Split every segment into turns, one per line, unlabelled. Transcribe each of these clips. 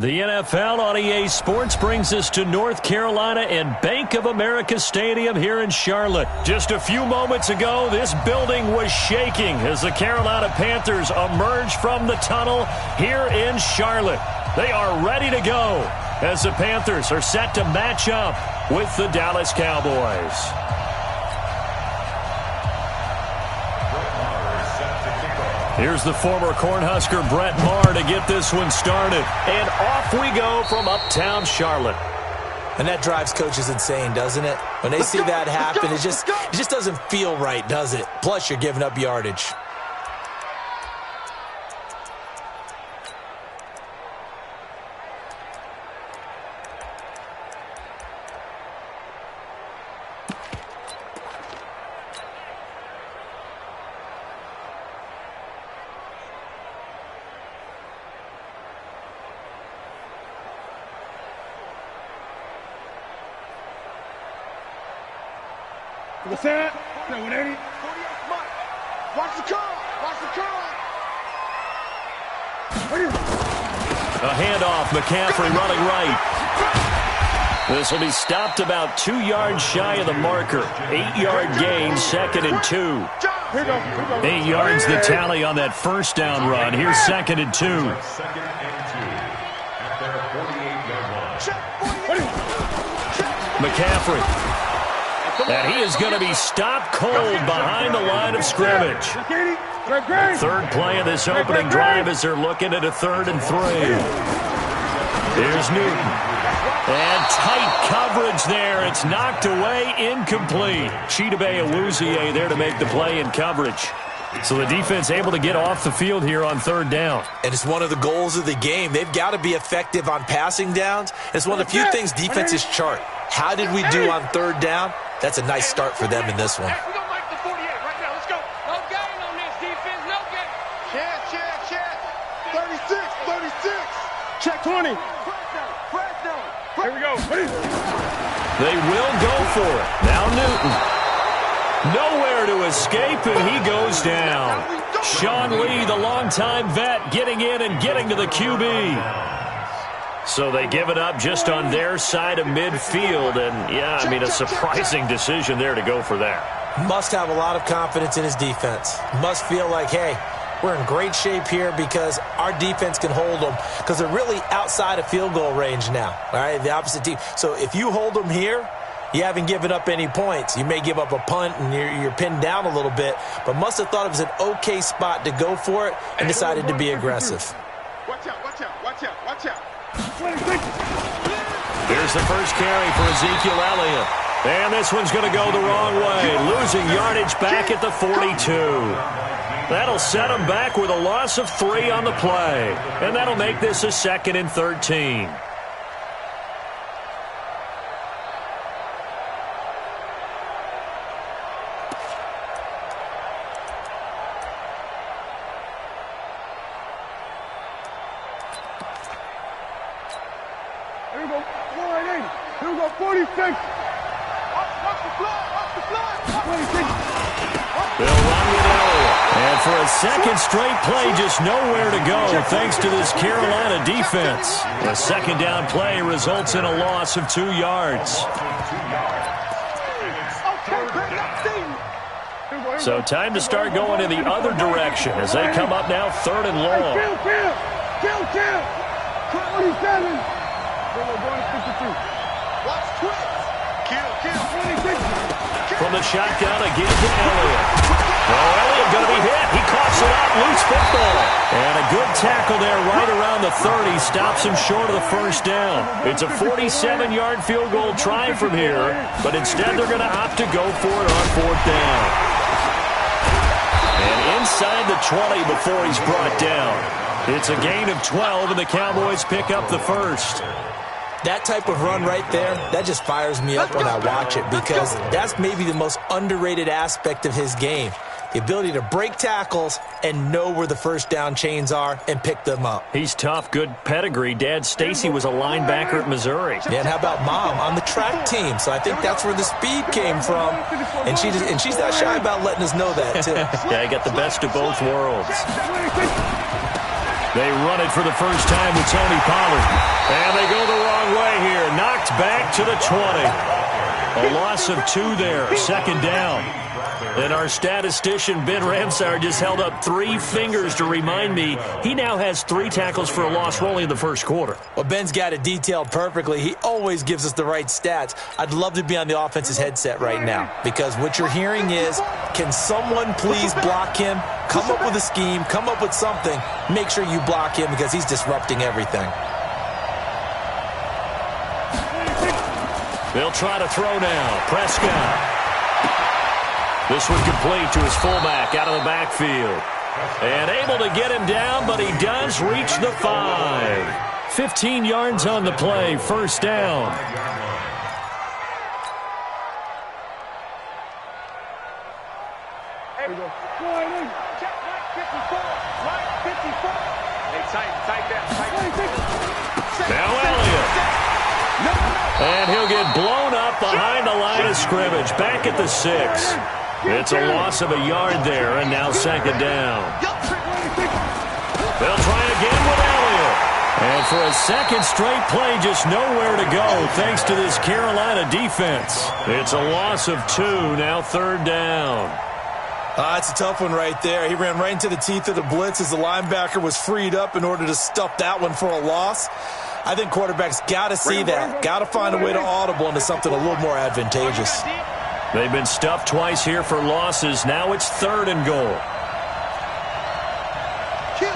The NFL on EA Sports brings us to North Carolina and Bank of America Stadium here in Charlotte. Just a few moments ago, this building was shaking as the Carolina Panthers emerged from the tunnel here in Charlotte. They are ready to go as the Panthers are set to match up with the Dallas Cowboys. Here's the former Cornhusker Brett Maher to get this one started. And off we go from uptown Charlotte.
And that drives coaches insane, doesn't it? When they see that happen, it just doesn't feel right, does it? Plus, you're giving up yardage.
What's that? 180. Watch the curl. Watch the curl.
A handoff. McCaffrey running right. This will be stopped about 2 yards shy of the marker. 8-yard gain, 2nd and 2. 8 yards the tally on that first down run. Here's 2nd and 2. McCaffrey. And he is going to be stopped cold behind the line of scrimmage. Third play of this opening drive as they're looking at a 3rd and 3. Here's Newton. And tight coverage there. It's knocked away, incomplete. Chidobe Awuzie there to make the play in coverage. So the defense able to get off the field here on 3rd down.
And it's one of the goals of the game. They've got to be effective on passing downs. It's one of the few things defenses chart. How did we do on 3rd down? That's a nice start for them in this one.
We're going to make the 48 right now. Let's go. No gain on this defense. No gain. Check. 36. Check 20. Press down. Here we go.
They will go for it. Now Newton. Nowhere to escape, and he goes down. Sean Lee, the longtime vet, getting in and getting to the QB. So they give it up just on their side of midfield, and, yeah, I mean, a surprising decision there to go for that.
Must have a lot of confidence in his defense. Must feel like, hey, we're in great shape here because our defense can hold them because they're really outside of field goal range now, all right, the opposite team. So if you hold them here, you haven't given up any points. You may give up a punt and you're pinned down a little bit, but must have thought it was an okay spot to go for it and decided to be aggressive.
Watch out.
Here's the first carry for Ezekiel Elliott. And this one's going to go the wrong way. Losing yardage back at the 42. That'll set him back with a loss of 3 on the play. And that'll make this a 2nd and 13.
Here we go. 480. Here we go. 46. Watch the fly. 26.
They'll run with Elliott. And for a second straight play, just nowhere to go thanks to this Carolina defense. A 2nd down play results in a loss of 2 yards. So time to start going in the other direction as they come up now 3rd and long.
Kill. 27. Watch twist. Kill.
From the shotgun again to Elliott. Oh, Elliott going to be hit. He coughs it out. Loose football. And a good tackle there right around the 30. Stops him short of the first down. It's a 47-yard field goal try from here, but instead they're going to opt to go for it on 4th down. And inside the 20 before he's brought down. It's a gain of 12, and the Cowboys pick up the first.
That type of run right there, that just fires me up when I watch it because that's maybe the most underrated aspect of his game. The ability to break tackles and know where the first down chains are and pick them up.
He's tough, good pedigree. Dad Stacy was a linebacker at Missouri.
Yeah, and how about Mom on the track team? So I think that's where the speed came from. And she's not shy about letting us know that, too.
Yeah, he got the best of both worlds. They run it for the first time with Tony Pollard. And they go the wrong way here. Knocked back to the 20. A loss of 2 there. Second down. And our statistician, Ben Ramsar, just held up 3 fingers to remind me he now has 3 tackles for a loss only in the first quarter.
Well, Ben's got it detailed perfectly. He always gives us the right stats. I'd love to be on the offense's headset right now because what you're hearing is, can someone please block him? Come up with a scheme. Come up with something. Make sure you block him because he's disrupting everything.
They'll try to throw now. Prescott. This one complete to his fullback out of the backfield. And able to get him down, but he does reach the 5. 15 yards on the play, first down.
There we go. Check right 54. Right 54. Hey, tight that.
Now Elliott. And he'll get blown up behind the line of scrimmage. Back at the 6. It's a loss of a yard there, and now second down. They'll try again with Elliott. And for a second straight play, just nowhere to go thanks to this Carolina defense. It's a loss of 2, now third down.
It's a tough one right there. He ran right into the teeth of the blitz as the linebacker was freed up in order to stuff that one for a loss. I think quarterbacks got to see that. Got to find a way to audible into something a little more advantageous.
They've been stuffed twice here for losses. Now it's third and goal.
Here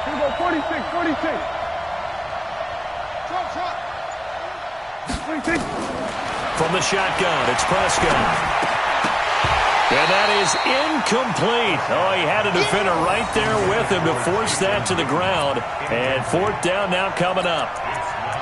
we go, 46. 26.
From the shotgun, it's Prescott. And that is incomplete. Oh, he had a defender right there with him to force that to the ground. And fourth down now coming up.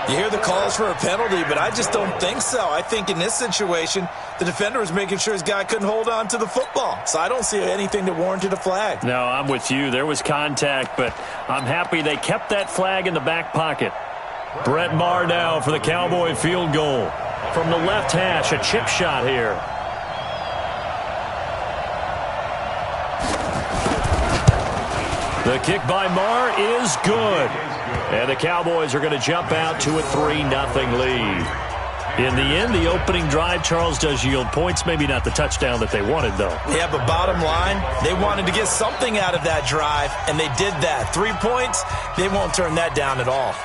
You hear the calls for a penalty, but I just don't think so. I think in this situation, the defender was making sure his guy couldn't hold on to the football. So I don't see anything that warranted a flag.
No, I'm with you. There was contact, but I'm happy they kept that flag in the back pocket. Brett Maher now for the Cowboy field goal. From the left hash, a chip shot here. The kick by Maher is good. And the Cowboys are going to jump out to a 3-0 lead. In the end, the opening drive, Charles, does yield points. Maybe not the touchdown that they wanted, though.
Yeah, but bottom line, they wanted to get something out of that drive, and they did that. 3 points, they won't turn that down at all.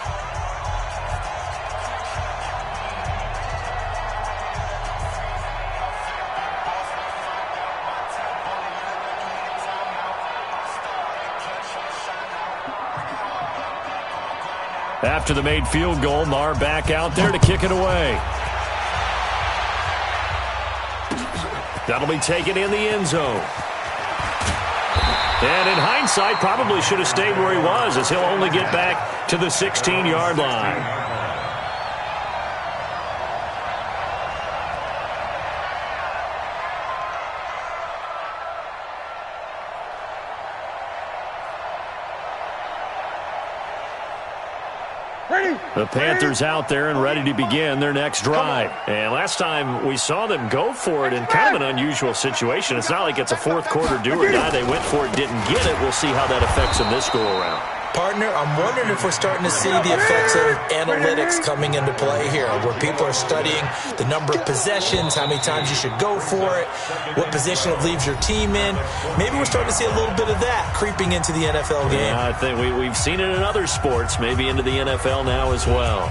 After the made field goal, Maher back out there to kick it away. That'll be taken in the end zone. And in hindsight, probably should have stayed where he was, as he'll only get back to the 16-yard line. The Panthers out there and ready to begin their next drive. And last time we saw them go for it in kind of an unusual situation. It's not like it's a fourth quarter do or die. They went for it, didn't get it. We'll see how that affects them this go-around.
Partner, I'm wondering if we're starting to see the effects of analytics coming into play here, where people are studying the number of possessions, how many times you should go for it, what position it leaves your team in. Maybe we're starting to see a little bit of that creeping into the NFL game.
Yeah, I think we've seen it in other sports, maybe into the NFL now as well.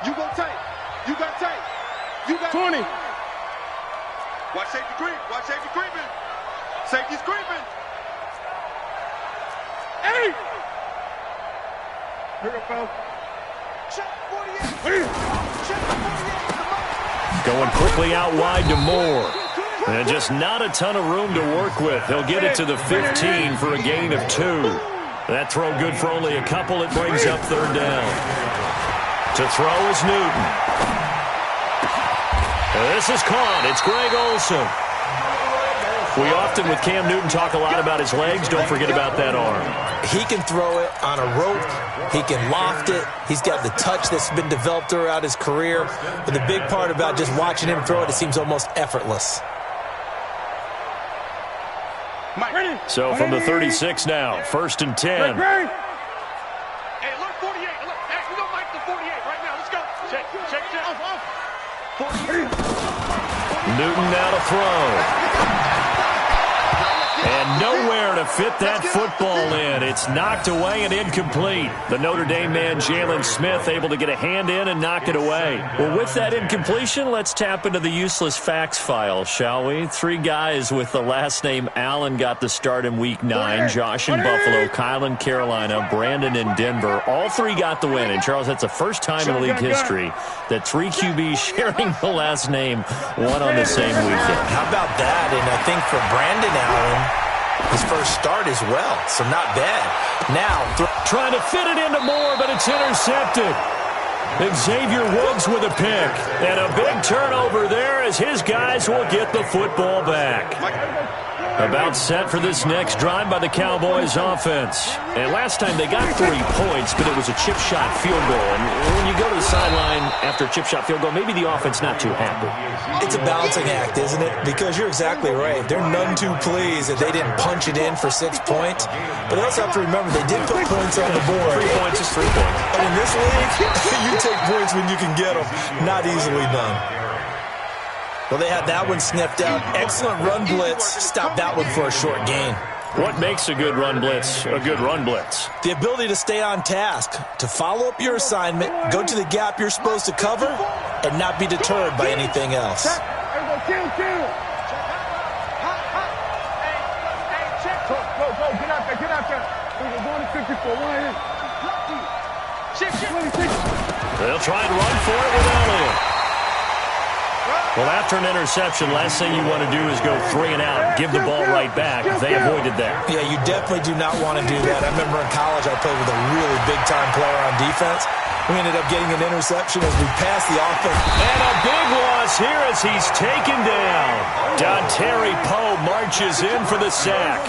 You go tight. You got tight. You got 20. Watch safety creep. Watch safety creeping. Safety's creeping. 8. Here we go. Check 48. Check 48.
Going quickly out wide to Moore. And just not a ton of room to work with. He'll get it to the 15 for a gain of 2. That throw good for only a couple. It brings up third down. To throw is Newton. This is caught. It's Greg Olsen. We often, with Cam Newton, talk a lot about his legs. Don't forget about that arm.
He can throw it on a rope. He can loft it. He's got the touch that's been developed throughout his career. But the big part about just watching him throw it, it seems almost effortless.
So from the 36 now, 1st and 10.
Hey, look, 48. Look, we're going to Mike the 48 right now. Let's go. Check. Off. 48.
Newton now to throw. And nowhere to fit that football in. It's knocked away and incomplete. The Notre Dame man, Jalen Smith, able to get a hand in and knock it away. Well, with that incompletion, let's tap into the useless facts file, shall we? 3 guys with the last name Allen got the start in Week 9. Josh in Buffalo, Kyle in Carolina, Brandon in Denver. All 3 got the win. And, Charles, that's the first time in league history that 3 QBs sharing the last name won on the same weekend.
How about that? And I think for Brandon Allen, his first start as well, so not bad. Now,
trying to fit it into Moore, but it's intercepted. Xavier Woods with a pick. And a big turnover there as his guys will get the football back. About set for this next drive by the Cowboys offense. And last time they got 3 points, but it was a chip shot field goal. And when you go to the sideline after a chip shot field goal, maybe the offense not too happy.
It's a balancing act, isn't it? Because you're exactly right. They're none too pleased that they didn't punch it in for 6 points. But they also have to remember they did put points on the board.
3 points is 3 points.
And in this league, you take points when you can get them. Not easily done. Well, they had that one sniffed out. Excellent run blitz. Stop that one for a short gain.
What makes a good run blitz a good run blitz?
The ability to stay on task, to follow up your assignment, go to the gap you're supposed to cover, and not be deterred by anything else.
Kill. Go. Get out there. We're going to 54.
They'll try and run for it with Elliott. Well, after an interception, last thing you want to do is go 3 and out, give the ball right back. They avoided that.
Yeah, you definitely do not want to do that. I remember in college I played with a really big-time player on defense. We ended up getting an interception as we passed the offense.
And a big loss here as he's taken down. Dontari Poe marches in for the sack.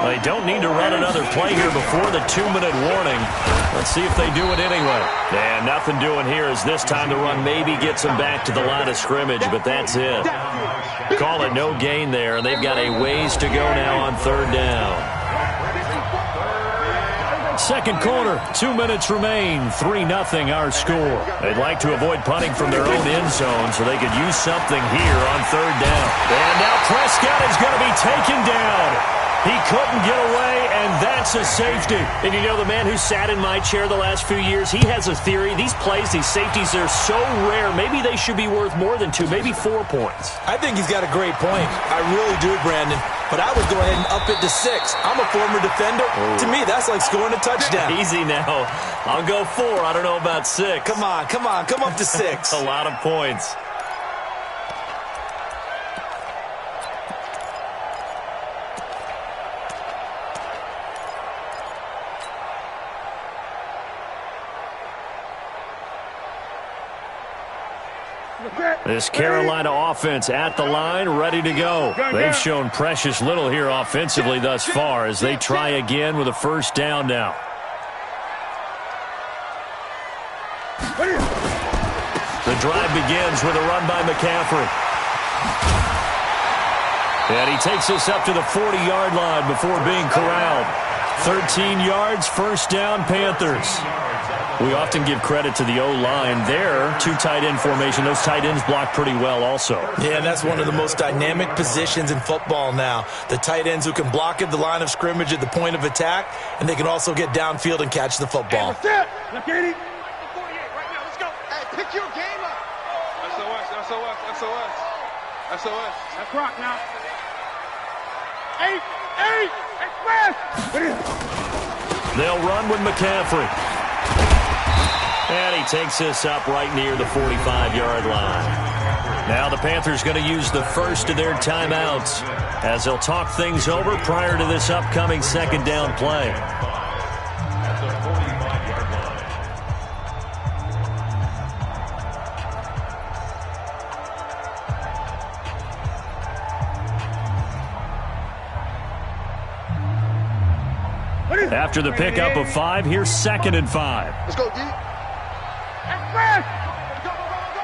They don't need to run another play here before the 2-minute warning. Let's see if they do it anyway. And nothing doing here as this time the run maybe gets them back to the line of scrimmage, but that's it. Call it no gain there, and they've got a ways to go now on 3rd down. Second quarter, 2 minutes remain, 3-0 our score. They'd like to avoid punting from their own end zone so they could use something here on 3rd down. And now Prescott is going to be taken down. He couldn't get away, and that's a safety. And you know, the man who sat in my chair the last few years, he has a theory. These plays, these safeties, they're so rare. Maybe they should be worth more than 2, maybe 4 points.
I think he's got a great point. I really do, Brandon. But I would go ahead and up it to 6. I'm a former defender. To me, that's like scoring a touchdown.
Easy now. I'll go 4. I don't know about 6.
Come on. Come up to 6.
A lot of points. This Carolina offense at the line, ready to go. They've shown precious little here offensively thus far as they try again with a 1st down now. The drive begins with a run by McCaffrey. And he takes us up to the 40-yard line before being corralled. 13 yards, 1st down, Panthers. We often give credit to the O-line there. 2 tight end formation. Those tight ends block pretty well also.
Yeah, and that's one of the most dynamic positions in football now. The tight ends who can block at the line of scrimmage at the point of attack, and they can also get downfield and catch the football.
Hey, look, 80. Right now, let's go. Hey, pick your game up. SOS. That's rock now. 8, express.
They'll run with McCaffrey. And he takes this up right near the 45-yard line. Now the Panthers going to use the first of their timeouts as they'll talk things over prior to this upcoming 2nd down play. After the pickup of 5, here's 2nd and 5.
Let's go, D. Express! Go, go, go,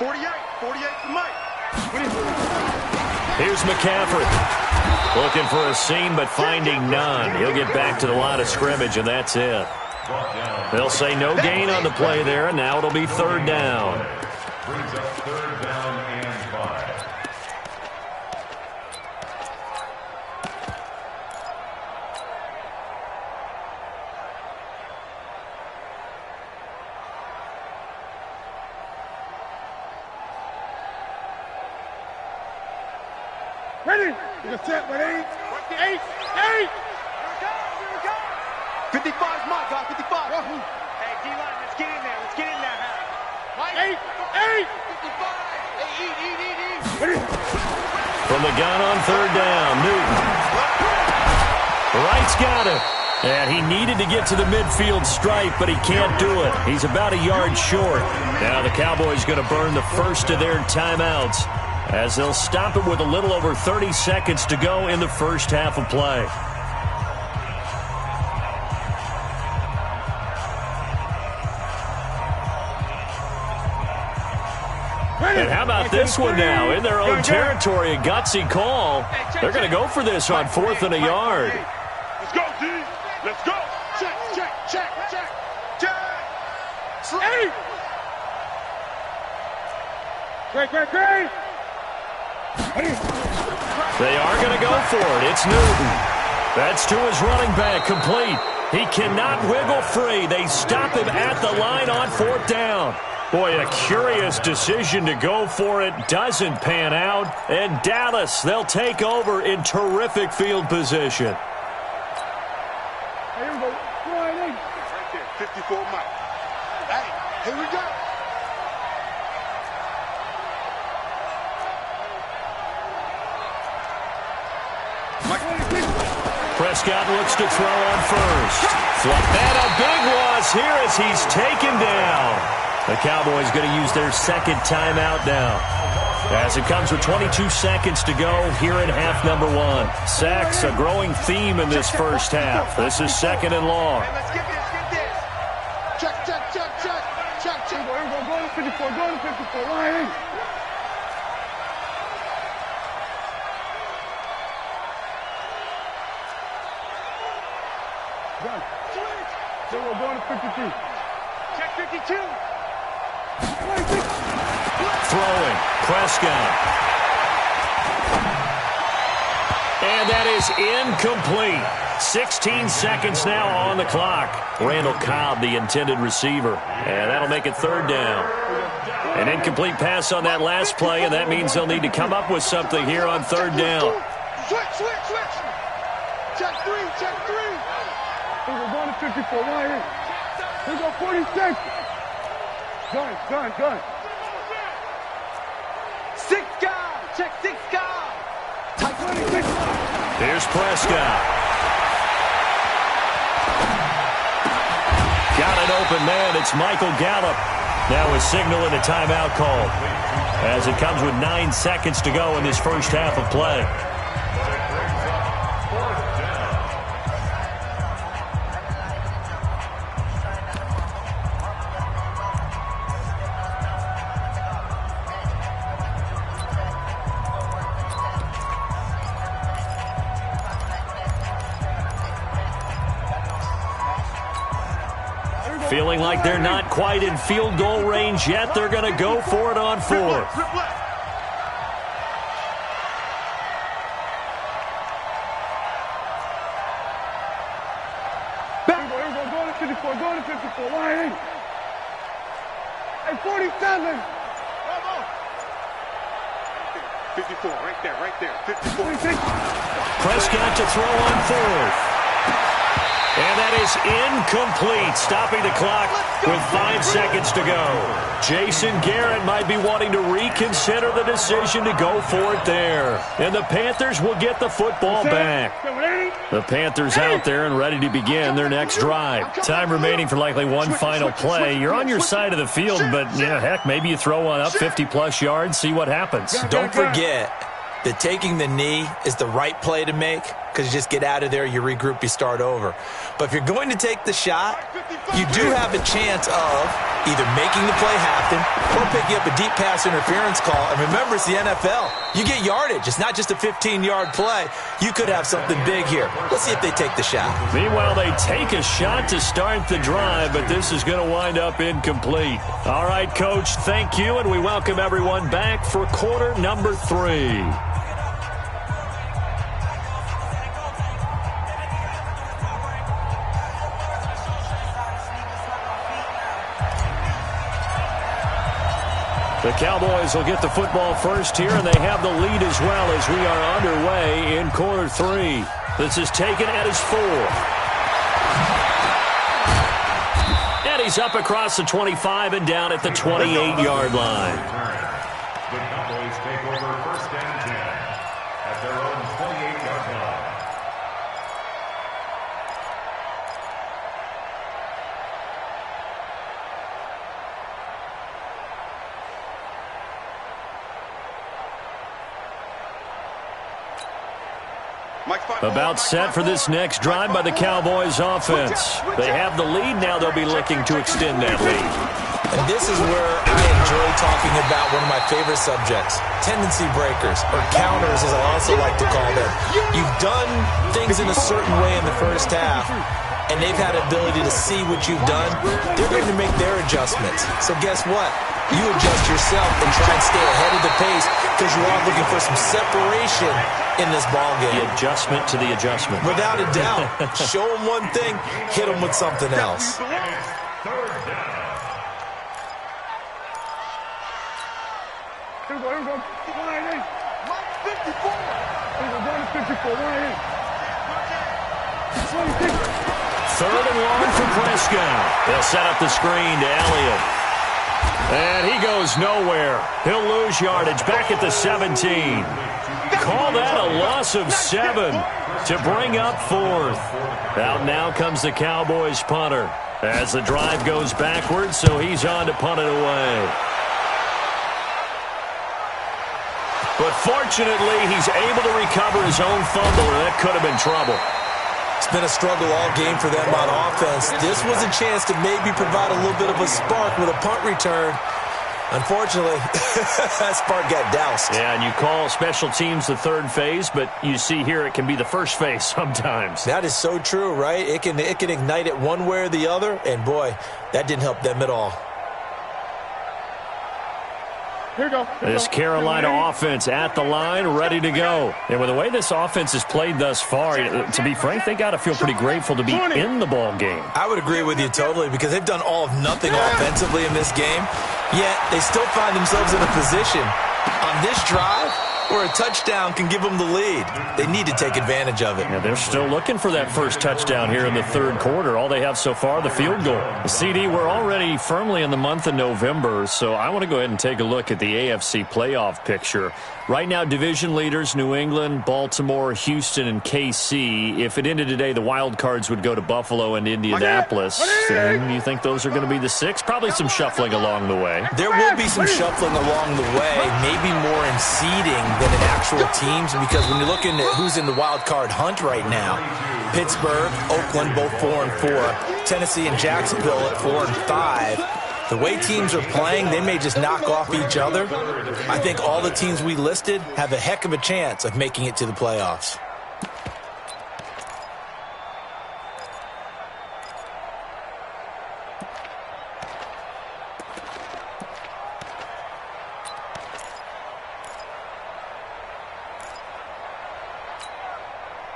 go. 48 for Mike.
Here's McCaffrey. Looking for a seam, but finding none. He'll get back to the line of scrimmage, and that's it. They'll say no gain on the play there, and now it'll be 3rd down.
Brings up 3rd down and 5.
Ready? You're set, ready? 8. 55's my guy, 55. Hey, D-line, let's get in there. Let's get in there, Mike. 8. 55. Hey, eat. Ready?
From the gun on 3rd down, Newton. Wright's got it. And he needed to get to the midfield stripe, but he can't do it. He's about a yard short. Now the Cowboys going to burn the first of their timeouts, as they'll stop it with a little over 30 seconds to go in the first half of play. And how about this one now? In their own territory, a gutsy call. They're going to go for this on 4th and a yard.
Let's go, D. Let's go. Check. Hey! Great.
They are going to go for it. It's Newton. That's to his running back, complete. He cannot wiggle free. They stop him at the line on 4th down. Boy, a curious decision to go for it. Doesn't pan out. And Dallas, they'll take over in terrific field position.
Here we go. Right there, 54 Mike. Hey, here we go.
Prescott looks to throw on first. And a big loss here as he's taken down. The Cowboys going to use their 2nd timeout now, as it comes with 22 seconds to go here in half number 1. Sacks, a growing theme in this first half. This is 2nd and long.
Hey, let's get this. Check. Go to 54. Line. So we're going to 53. Check 52.
Throwing, Prescott. And that is incomplete. 16 seconds now on the clock. Randall Cobb, the intended receiver. And that'll make it 3rd down. An incomplete pass on that last play, and that means they'll need to come up with something here on 3rd down.
Switch. Check 3. We're going to 54. Right here. We go 46. Gun. 6 guy. Check 6 guy. Tight 26.
Here's Prescott. Got an open man. It's Michael Gallup. Now is signaling a timeout call, as it comes with 9 seconds to go in this first half of play. Feeling like they're not quite in field goal range yet. They're going to go for it on 4th.
We're going to 54. Line. Hey, 47. 54, right there. 54.
Prescott to throw on 4th. And that is incomplete, stopping the clock with 5 seconds to go. Jason Garrett might be wanting to reconsider the decision to go for it there. And the Panthers will get the football back. The Panthers out there and ready to begin their next drive. Time remaining for likely one final play. You're on your side of the field, but, yeah, heck, maybe you throw one up 50-plus yards, see what happens.
Don't forget that taking the knee is the right play to make, because you just get out of there, you regroup, you start over. But if you're going to take the shot, you do have a chance of either making the play happen or picking up a deep pass interference call. And remember, it's the NFL. You get yardage. It's not just a 15-yard play. You could have something big here. Let's see if they take the shot.
Meanwhile, they take a shot to start the drive, but this is going to wind up incomplete. All right, Coach, thank you, and we welcome everyone back for quarter number 3. The Cowboys will get the football first here, and they have the lead as well as we are underway in quarter 3. This is taken at his 4. And he's up across the 25 and down at the 28-yard line.
The Cowboys take over first and 10 at their own 28-yard line.
About set for this next drive by the Cowboys offense. They have the lead now. They'll be looking to extend that lead.
And this is where I enjoy talking about one of my favorite subjects, tendency breakers, or counters as I also like to call them. You've done things in a certain way in the first half, and they've had the ability to see what you've done. They're going to make their adjustments. So guess what? You adjust yourself and try and stay ahead of the pace because you are looking for some separation in this ball game.
The adjustment to the adjustment.
Without a doubt. Show them one thing, hit them with something else.
Here we go. 54.
3rd and long for Prescott. They'll set up the screen to Elliott. And he goes nowhere. He'll lose yardage back at the 17. Call that a loss of 7 to bring up 4th. Out now comes the Cowboys punter as the drive goes backwards, so he's on to punt it away. But fortunately, he's able to recover his own fumble, and that could have been trouble.
It's been a struggle all game for them on offense. This was a chance to maybe provide a little bit of a spark with a punt return. Unfortunately, that spark got doused.
Yeah, and you call special teams the 3rd phase, but you see here it can be the 1st phase sometimes.
That is so true, right? It can ignite it one way or the other, and boy, that didn't help them at all.
Here we go.
This Carolina offense at the line, ready to go. And with the way this offense has played thus far, to be frank, they got to feel pretty grateful to be in the ball game.
I would agree with you totally because they've done all of nothing offensively in this game, yet they still find themselves in a position on this drive where a touchdown can give them the lead. They need to take advantage of it.
Yeah, they're still looking for that first touchdown here in the 3rd quarter. All they have so far, the field goal. The CD, we're already firmly in the month of November, so I want to go ahead and take a look at the AFC playoff picture. Right now, division leaders, New England, Baltimore, Houston, and KC. If it ended today, the wild cards would go to Buffalo and Indianapolis. And you think those are going to be the 6? Probably some shuffling along the way.
There will be some shuffling along the way, maybe more in seeding than in actual teams, because when you're looking at who's in the wild card hunt right now, Pittsburgh, Oakland, both 4-4, Tennessee and Jacksonville at 4-5. The way teams are playing, they may just knock off each other. I think all the teams we listed have a heck of a chance of making it to the playoffs.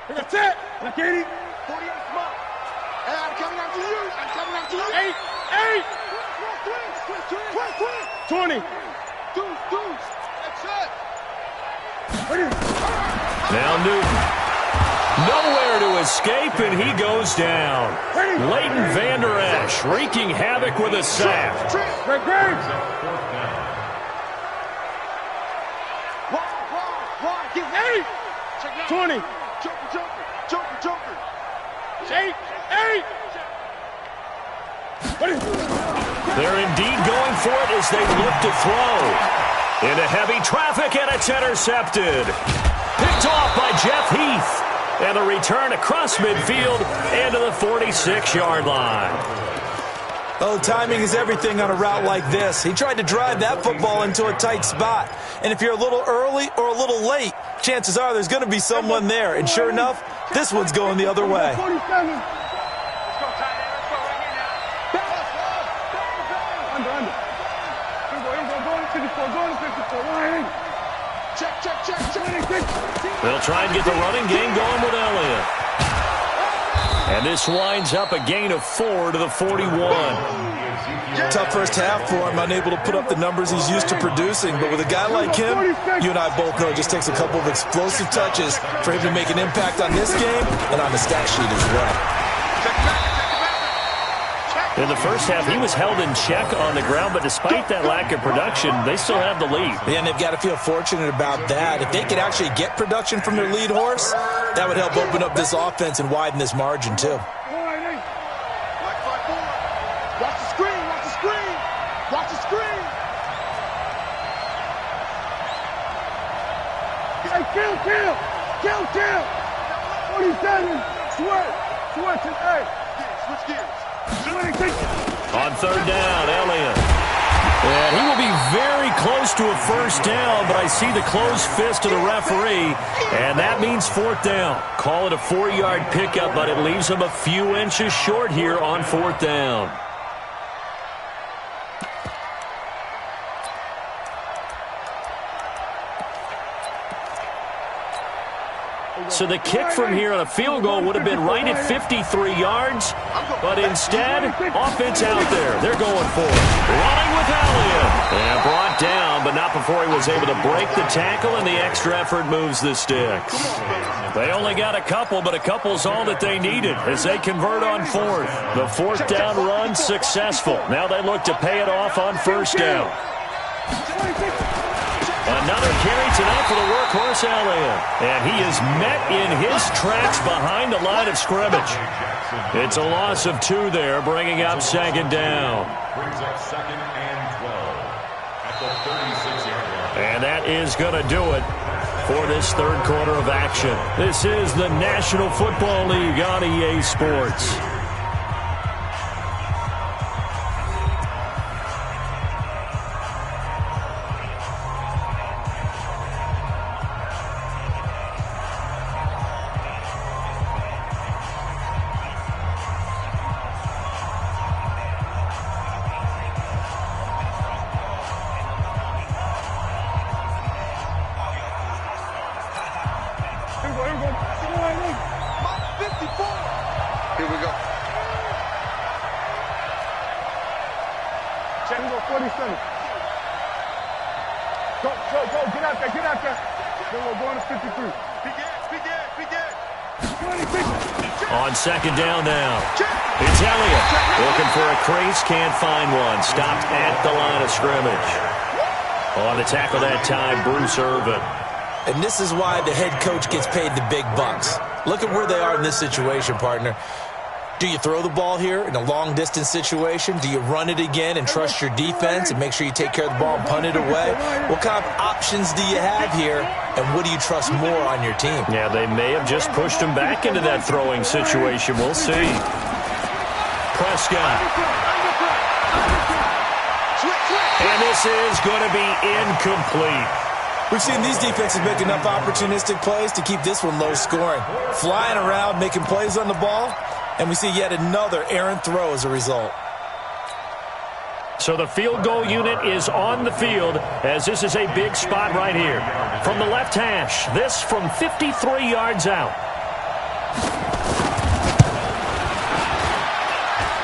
That's it. Look, 80. 48 small. Hey, I'm coming after you. I'm coming after you. 8. 20. Deuce. That's it.
Now Newton. Nowhere to escape, and he goes down. Leighton Vander Esch wreaking havoc with a sack.
Great. 20. Joker. 8.
They're indeed going for it as they look to throw. Into heavy traffic, and it's intercepted. Picked off by Jeff Heath. And the return across midfield and to the 46-yard line.
Oh, timing is everything on a route like this. He tried to drive that football into a tight spot. And if you're a little early or a little late, chances are there's going to be someone there. And sure enough, this one's going the other way.
They'll try and get the running game going with Elliott. And this winds up a gain of 4 to the 41.
Tough first half for him, unable to put up the numbers he's used to producing. But with a guy like him, you and I both know it just takes a couple of explosive touches for him to make an impact on this game and on the stat sheet as well.
In the first half, he was held in check on the ground, but despite that lack of production, they still have the lead.
Yeah, and they've got to feel fortunate about that. If they could actually get production from their lead horse, that would help open up this offense and widen this margin, too.
Watch the screen, watch the screen, watch the screen. Hey, kill. 47, switch, hey. Switch gears.
On third down, Elliott. And he will be very close to a first down, but I see the closed fist of the referee, and that means fourth down. Call it a 4-yard pickup, but it leaves him a few inches short here on fourth down. So the kick from here on a field goal would have been right at 53 yards, but instead, offense out there. They're going for it. Running with Elliott. And brought down, but not before he was able to break the tackle, and the extra effort moves the sticks. They only got a couple, but a couple's all that they needed as they convert on fourth. The fourth down run successful. Now they look to pay it off on first down. Another carry tonight for the workhorse Elliott. And he is met in his tracks behind the line of scrimmage. It's a loss of 2 there, bringing up second down.
Brings up second and 12 at the 36-yard line.
And that is going to do it for this third quarter of action. This is the National Football League on EA Sports.
Here we go. Check. 47. Go. Get out there. Then we're going to 53. Begin. 26.
On second down now. It's Elliott. Looking for a crease, can't find one. Stopped at the line of scrimmage. On the tackle that time, Bruce Irvin.
And this is why the head coach gets paid the big bucks. Look at where they are in this situation, partner. Do you throw the ball here in a long-distance situation? Do you run it again and trust your defense and make sure you take care of the ball and punt it away? What kind of options do you have here, and what do you trust more on your team?
Yeah, they may have just pushed him back into that throwing situation. We'll see. Prescott. And this is going to be incomplete.
We've seen these defenses make enough opportunistic plays to keep this one low scoring. Flying around, making plays on the ball, and we see yet another errant throw as a result.
So the field goal unit is on the field as this is a big spot right here. From the left hash, this from 53 yards out.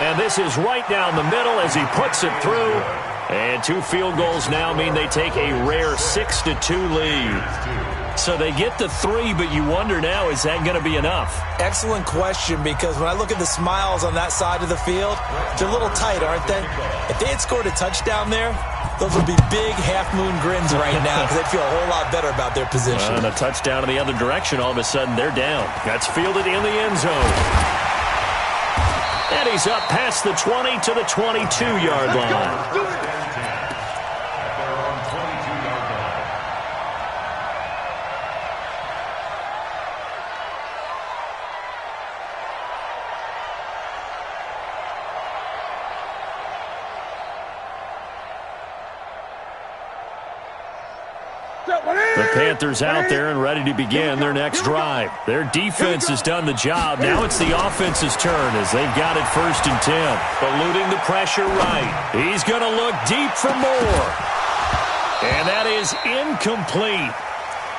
And this is right down the middle as he puts it through. And 2 field goals now mean they take a rare 6-2 lead. So they get the 3, but you wonder now, is that going to be enough?
Excellent question, because when I look at the smiles on that side of the field, they're a little tight, aren't they? If they had scored a touchdown there, those would be big half-moon grins right now because they'd feel a whole lot better about their position.
And a touchdown in the other direction, all of a sudden they're down. That's fielded in the end zone. And he's up past the 20 to the 22-yard line. Panthers out there and ready to begin their next drive. Their defense has done the job. Now it's the offense's turn as they've got it 1st and 10. Eluding the pressure right. He's going to look deep for more. And that is incomplete.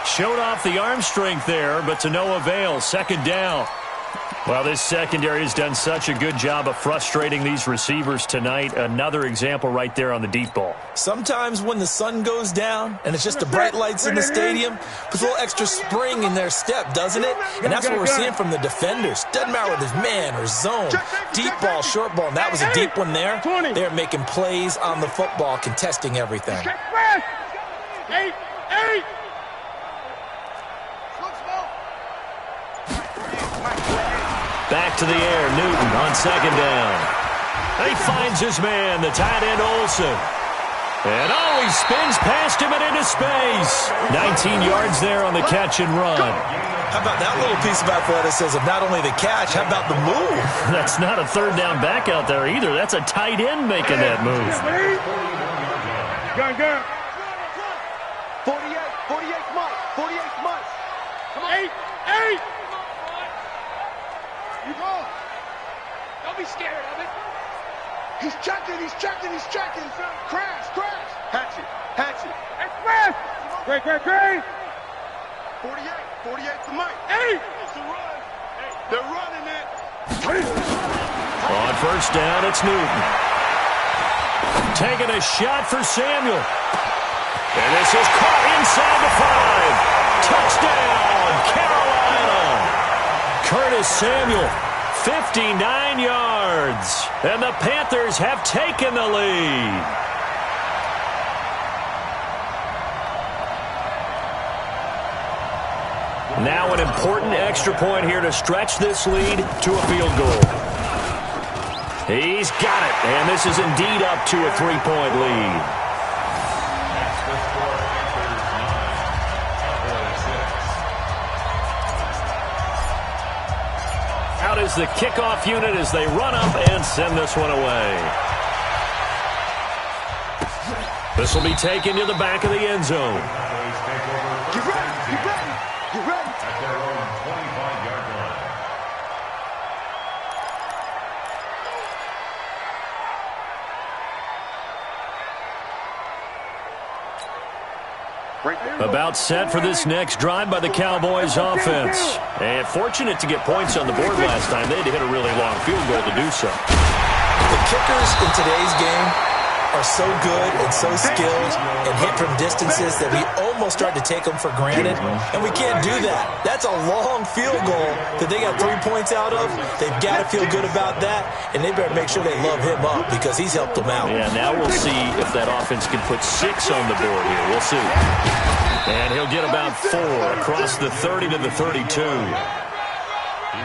Showed off the arm strength there, but to no avail. 2nd down. Well, this secondary has done such a good job of frustrating these receivers tonight. Another example right there on the deep ball.
Sometimes when the sun goes down and it's just the bright lights in the stadium, puts a little extra spring in their step, doesn't it? And that's what we're seeing from the defenders. Doesn't matter whether it's man or zone, deep ball, short ball, and that was a deep one there. They're making plays on the football, contesting everything.
8.
Back to the air, Newton on 2nd down. He finds his man, the tight end Olsen. And he spins past him and into space. 19 yards there on the catch and run.
How about that little piece of athleticism? Not only the catch, how about the move?
That's not a 3rd down back out there either. That's a tight end making that move.
Gun. 48 Mike. Come on. 8. You go. Don't be scared of it. He's checking. Crash. Hatchet. Express. Great. 48 to Mike. 8. They're running it.
On 1st down, it's Newton. Taking a shot for Samuel. And this is caught inside the 5. Touchdown, Carolina. Curtis Samuel, 59 yards. And the Panthers have taken the lead. Now an important extra point here to stretch this lead to a field goal. He's got it, and this is indeed up to a 3-point lead. Out is the kickoff unit as they run up and send this one away. This will be taken to the back of the end zone.
Get ready.
At their own 25-yard line.
About set for this next drive by the Cowboys offense. And fortunate to get points on the board last time. They had to hit a really long field goal to do so.
The kickers in today's game are so good and so skilled and hit from distances that we almost start to take them for granted, and we can't do that. That's a long field goal that they got 3 points out of. They've got to feel good about that, and they better make sure they love him up because he's helped them out.
Yeah, now we'll see if that offense can put 6 on the board here. We'll see. And he'll get about 4 across the 30 to the 32.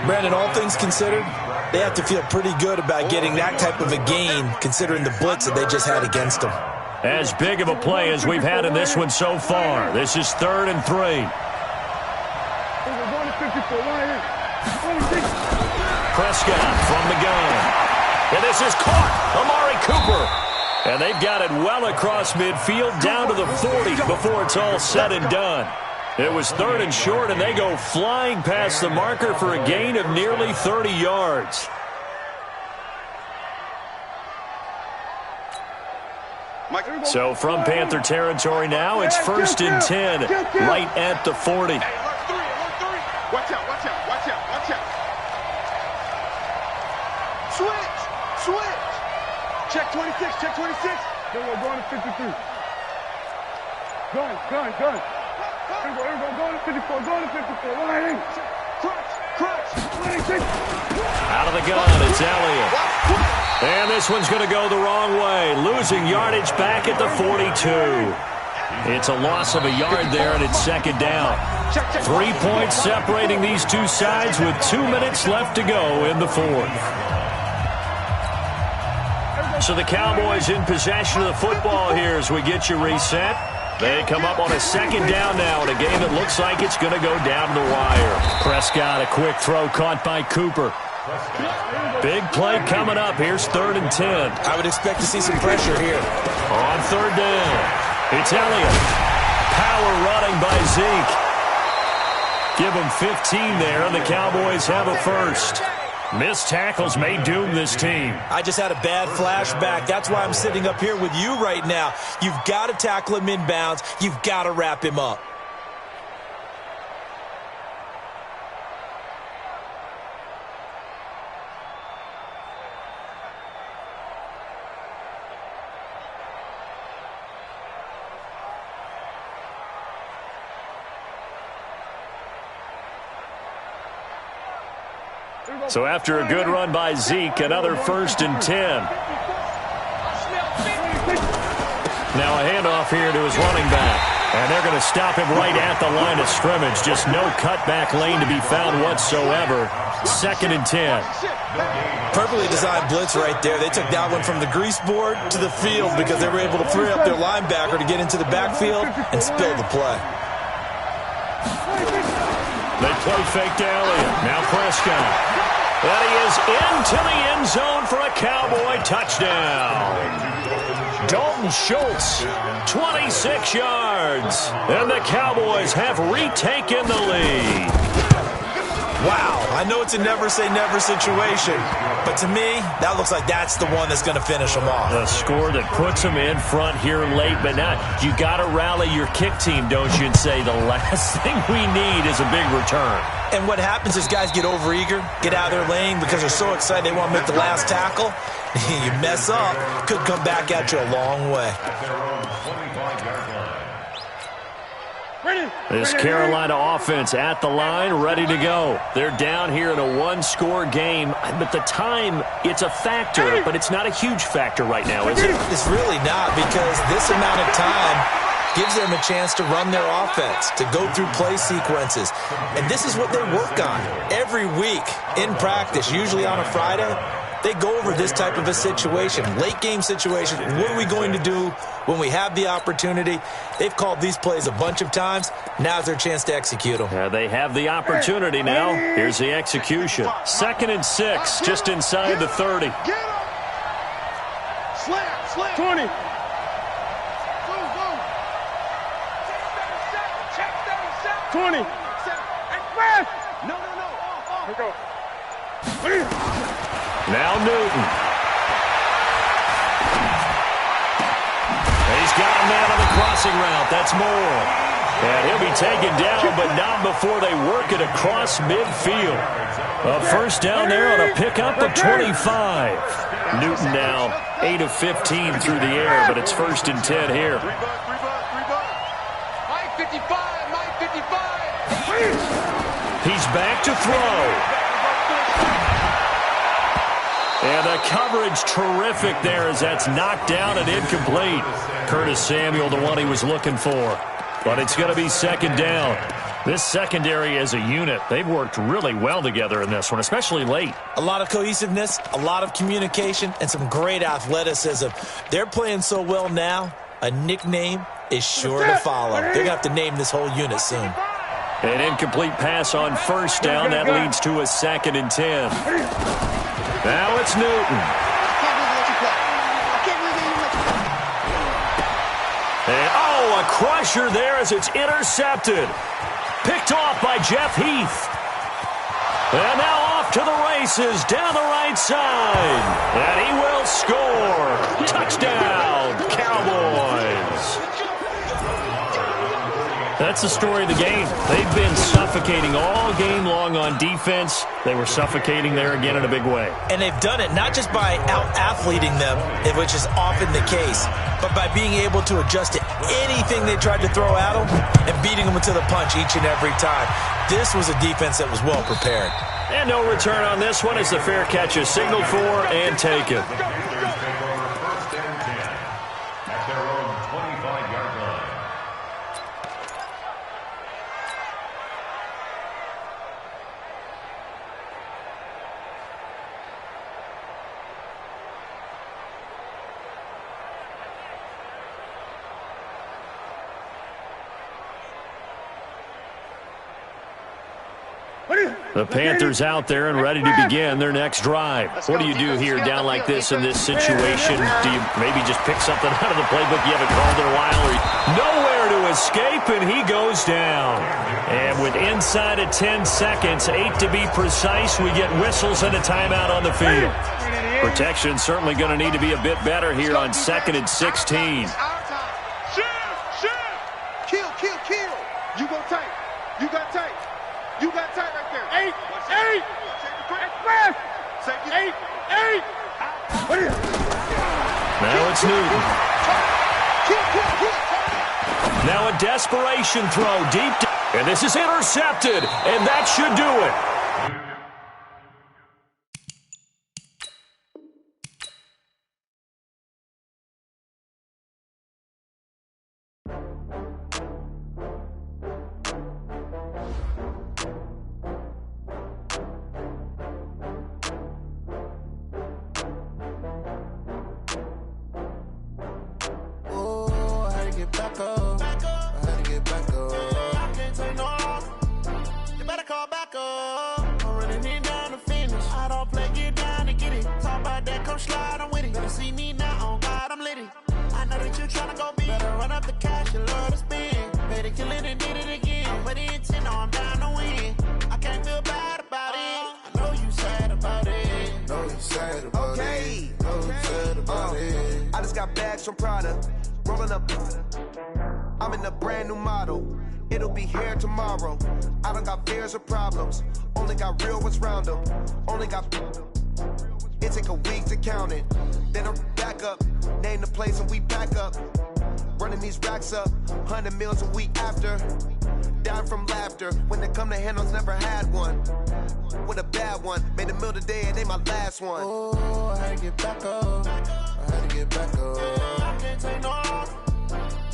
Brandon, all things considered, they have to feel pretty good about getting that type of a gain considering the blitz that they just had against them.
As big of a play as we've had in this one so far. This is 3rd and 3. Prescott from the gun. And this is caught. Amari Cooper. And they've got it well across midfield down to the 40 before it's all said and done. It was 3rd and short, and they go flying past the marker for a gain of nearly 30 yards. So from Panther territory now, it's 1st and 10, right at the 40.
Watch out. Switch. Check 26. Then we're going to 53. Gun. Here we go. Going to 54. Line in. Crutch. 26.
Out of the gun, it's Elliott. And this one's going to go the wrong way, losing yardage back at the 42. It's a loss of a yard there, and it's 2nd down. 3 points separating these two sides with 2 minutes left to go in the 4th. So the Cowboys in possession of the football here as we get you reset. They come up on a 2nd down now in a game that looks like it's going to go down to the wire. Prescott, a quick throw caught by Cooper. Big play coming up. Here's 3rd and 10.
I would expect to see some pressure here.
On 3rd down, it's Elliott. power running by Zeke. Give him 15 there, and the Cowboys have a first. Missed tackles may doom this team.
I just had a bad flashback. That's why I'm sitting up here with you right now. You've got to tackle him inbounds. You've got to wrap him up.
So after a good run by Zeke, another 1st and 10. Now a handoff here to his running back. And they're going to stop him right at the line of scrimmage. Just no cutback lane to be found whatsoever. 2nd and 10.
Perfectly designed blitz right there. They took that one from the grease board to the field because they were able to free up their linebacker to get into the backfield and spill the play.
They play fake to Elliott. Now Prescott. And he is into the end zone for a Cowboy touchdown. Dalton Schultz, 26 yards. And the Cowboys have retaken the lead.
Wow, I know it's a never-say-never situation, but to me, that looks like that's the one that's going to finish them off.
A score that puts them in front here late, but now you got to rally your kick team, don't you, and say the last thing we need is a big return.
And what happens is guys get overeager, get out of their lane because they're so excited they want to make the last tackle. You mess up, could come back at you a long way.
This Carolina offense at the line, ready to go. They're down here in a one-score game, but the time, it's a factor, but it's not a huge factor right now, is it?
It's really not, because this amount of time gives them a chance to run their offense, to go through play sequences. And this is what they work on every week in practice, usually on a Friday. They go over this type of a situation, late game situation. What are we going to do when we have the opportunity? They've called these plays a bunch of times. Now's their chance to execute them.
They have the opportunity now. Here's the execution. 2nd and 6, just inside the 30.
Get him! Slam! 20. Move. Check 37. 20. Hey, fast! No. Off. Here go.
Now Newton. He's got a man on the crossing route. That's Moore. And he'll be taken down, but not before they work it across midfield. A first down there on a pickup of 25. Newton now 8 of 15 through the air, but it's 1st and 10 here.
Mike 55.
He's back to throw. And the coverage terrific there as that's knocked down and incomplete. Curtis Samuel, the one he was looking for. But it's going to be 2nd down. This secondary as a unit, they've worked really well together in this one, especially late.
A lot of cohesiveness, a lot of communication, and some great athleticism. They're playing so well now, a nickname is sure to follow. They're going to have to name this whole unit soon.
An incomplete pass on 1st down. That leads to a 2nd and 10. Now it's Newton. And, a crusher there as it's intercepted. Picked off by Jeff Heath. And now off to the races down the right side. And he will score. Touchdown, Cowboys. That's the story of the game. They've been suffocating all game long on defense. They were suffocating there again in a big way.
And they've done it not just by out-athleting them, which is often the case, but by being able to adjust to anything they tried to throw at them and beating them to the punch each and every time. This was a defense that was well prepared.
And no return on this one as the fair catch is signaled for and taken. The Panthers out there and ready to begin their next drive. What do you do here down like this in this situation? Do you maybe just pick something out of the playbook you haven't called in a while? Or nowhere to escape, and he goes down. And with inside of 10 seconds, 8 to be precise, we get whistles and a timeout on the field. Protection certainly going to need to be a bit better here on 2nd and 16.
Kill. You go tight. You got tight. You got tight right there. 8. Express. 8.
Now it's Newton. Now a desperation throw deep. And this is intercepted. And that should do it.
I'm in a brand new model. It'll be here tomorrow. I don't got fears or problems. Only got real ones round them. Only got... It take a week to count it. Then I'm back up. Name the place and we back up. Running these racks up. 100 meals a week after. Down from laughter. When they come to handles, never had one. With a bad one. Made a meal today and they my last one. Oh, I had to get back up. I had to get back up. I can't take no loss.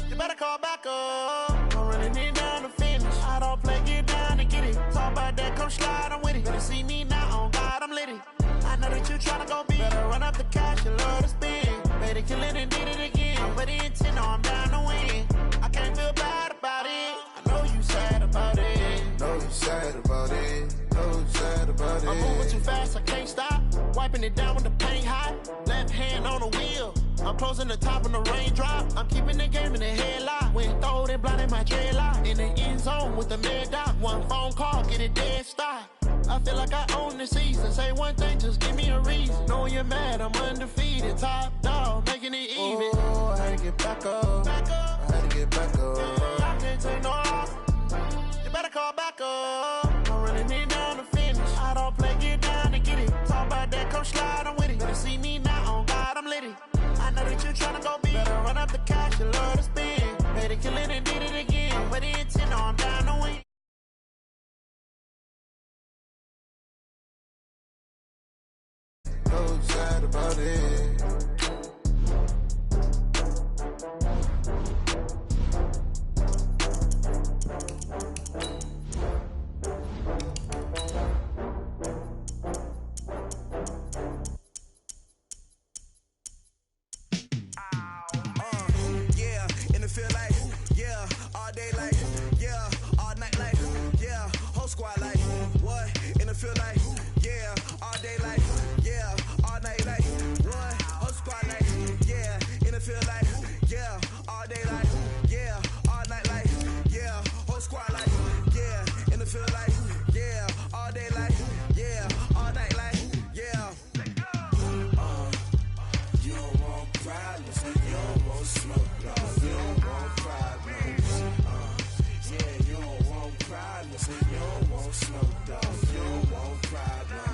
You better call back up. I'm running it down to finish. I don't play, get down and get it. Talk about that, come slide, I'm with it. Better see me now, on God, I'm litty. I know that you tryna go big. Better run up the cash, you love to spin. Better kill it and did it again. But the intent, no, I'm down to win. I can't feel bad about it. I know you sad about it. Know you sad about it. Know you sad about it. I'm moving too fast, I can't stop. Wiping it down with the paint hot. Left hand on the wheel. I'm closing the top when the raindrop. I'm keeping the game in the headlock. When throwed and blinded my dreadlock. In the end zone with the mad dot. One phone call, get it dead stop. I feel like I own the season. Say one thing, just give me a reason. Knowing you're mad, I'm undefeated. Top dog, making it even. Oh, I had to get back up. I had to get back up. I can't take no loss. You better call back up. I'm running it down to finish. I don't play, get down to get it. Talk about that, come slide, I'm with it. Better see me now, on God, I'm litty. I know that you tryna go big. Better run up the cash, you love to spin. Better kill it and did it again. But the intent, no, I'm down to win. So sad about it. You don't want problems, you don't want smoke, dog, you don't want problems.